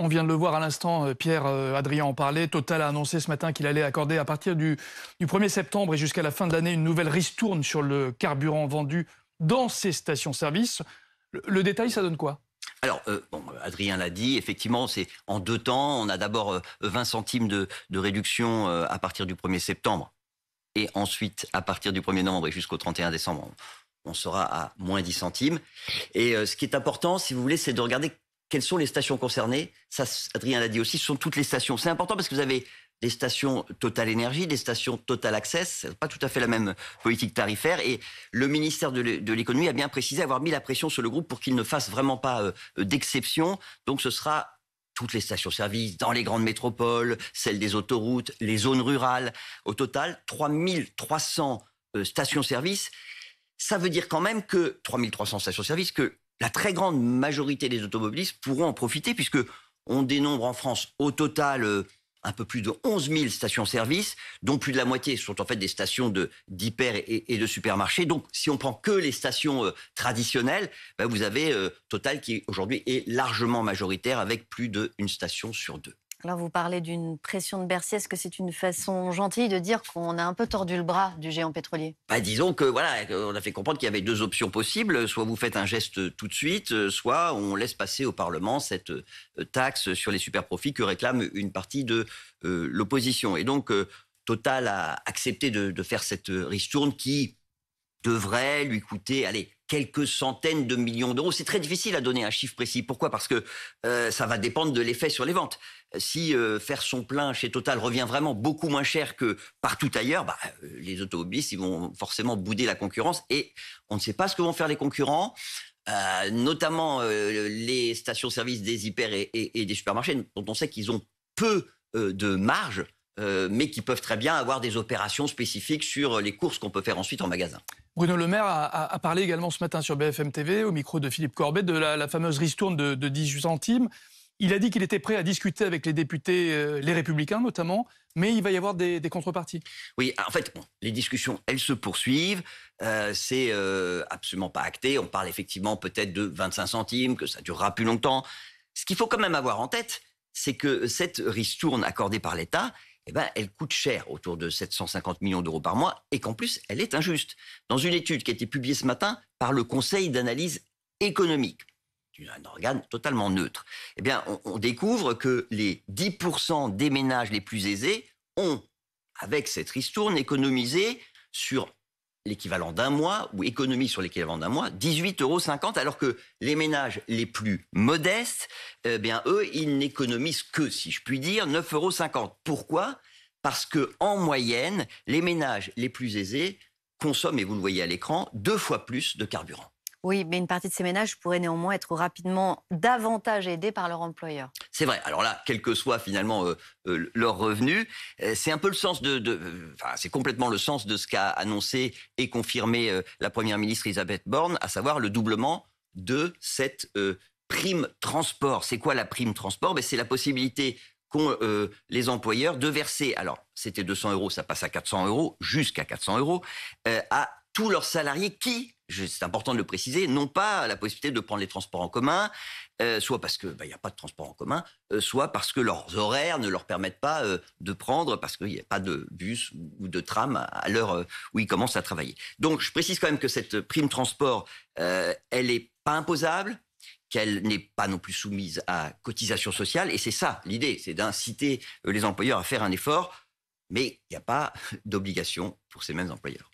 On vient de le voir à l'instant, Pierre, Adrien en parlait. Total a annoncé ce matin qu'il allait accorder à partir du 1er septembre et jusqu'à la fin de l'année une nouvelle ristourne sur le carburant vendu dans ces stations-service. Le détail, ça donne quoi? Alors, Adrien l'a dit, effectivement, c'est en 2 temps. On a d'abord 20 centimes de réduction à partir du 1er septembre. Et ensuite, à partir du 1er novembre et jusqu'au 31 décembre, on sera à moins 10 centimes. Et ce qui est important, si vous voulez, c'est de regarder quelles sont les stations concernées. Ça, Adrien l'a dit aussi, ce sont toutes les stations. C'est important parce que vous avez des stations Total Énergie, des stations Total Access, c'est pas tout à fait la même politique tarifaire. Et le ministère de l'économie a bien précisé avoir mis la pression sur le groupe pour qu'il ne fasse vraiment pas d'exception. Donc ce sera toutes les stations-service dans les grandes métropoles, celles des autoroutes, les zones rurales. Au total, 3300 stations-service. Ça veut dire quand même que 3300 stations-service, que la très grande majorité des automobilistes pourront en profiter, puisque on dénombre en France au total un peu plus de 11 000 stations-service, dont plus de la moitié sont en fait des stations d'hyper et de supermarchés. Donc, si on prend que les stations traditionnelles, vous avez Total qui aujourd'hui est largement majoritaire, avec plus d'une station sur 2. Alors, vous parlez d'une pression de Bercy. Est-ce que c'est une façon gentille de dire qu'on a un peu tordu le bras du géant pétrolier? Disons que voilà, on a fait comprendre qu'il y avait 2 options possibles. Soit vous faites un geste tout de suite, soit on laisse passer au Parlement cette taxe sur les superprofits que réclame une partie de l'opposition. Et donc, Total a accepté de faire cette ristourne qui devrait lui coûter, allez, quelques centaines de millions d'euros. C'est très difficile à donner un chiffre précis. Pourquoi? Parce que ça va dépendre de l'effet sur les ventes. Si faire son plein chez Total revient vraiment beaucoup moins cher que partout ailleurs, les automobilistes ils vont forcément bouder la concurrence. Et on ne sait pas ce que vont faire les concurrents, notamment les stations-service des hyper et des supermarchés, dont on sait qu'ils ont peu de marge, mais qui peuvent très bien avoir des opérations spécifiques sur les courses qu'on peut faire ensuite en magasin. Bruno Le Maire a parlé également ce matin sur BFM TV, au micro de Philippe Corbet, de la fameuse ristourne de 18 centimes. Il a dit qu'il était prêt à discuter avec les députés, les Républicains notamment, mais il va y avoir des contreparties. Oui, en fait, les discussions, elles se poursuivent. C'est absolument pas acté. On parle effectivement peut-être de 25 centimes, que ça durera plus longtemps. Ce qu'il faut quand même avoir en tête, c'est que cette ristourne accordée par l'État, elle coûte cher, autour de 750 millions d'euros par mois, et qu'en plus, elle est injuste. Dans une étude qui a été publiée ce matin par le Conseil d'analyse économique, un organe totalement neutre, on découvre que les 10% des ménages les plus aisés ont, avec cette ristourne, économisé sur l'équivalent d'un mois, ou économie sur l'équivalent d'un mois, 18,50 €, alors que les ménages les plus modestes, eux, ils n'économisent que, si je puis dire, 9,50 €. Pourquoi? Parce que en moyenne, les ménages les plus aisés consomment, et vous le voyez à l'écran, 2 fois plus de carburant. Oui, mais une partie de ces ménages pourrait néanmoins être rapidement davantage aidés par leur employeur. C'est vrai. Alors là, quel que soit finalement leur revenu, c'est un peu le sens c'est complètement le sens de ce qu'a annoncé et confirmé la première ministre Elisabeth Borne, à savoir le doublement de cette prime transport. C'est quoi la prime transport? C'est la possibilité qu'ont les employeurs de verser. Alors, c'était 200 €, ça passe à 400 €, jusqu'à 400 € à tous leurs salariés qui, c'est important de le préciser, n'ont pas la possibilité de prendre les transports en commun, soit parce qu'il n'y a pas de transport en commun, soit parce que leurs horaires ne leur permettent pas de prendre, parce qu'il n'y a pas de bus ou de tram à l'heure où ils commencent à travailler. Donc je précise quand même que cette prime transport, elle n'est pas imposable, qu'elle n'est pas non plus soumise à cotisation sociale, et c'est ça l'idée, c'est d'inciter les employeurs à faire un effort, mais il n'y a pas d'obligation pour ces mêmes employeurs.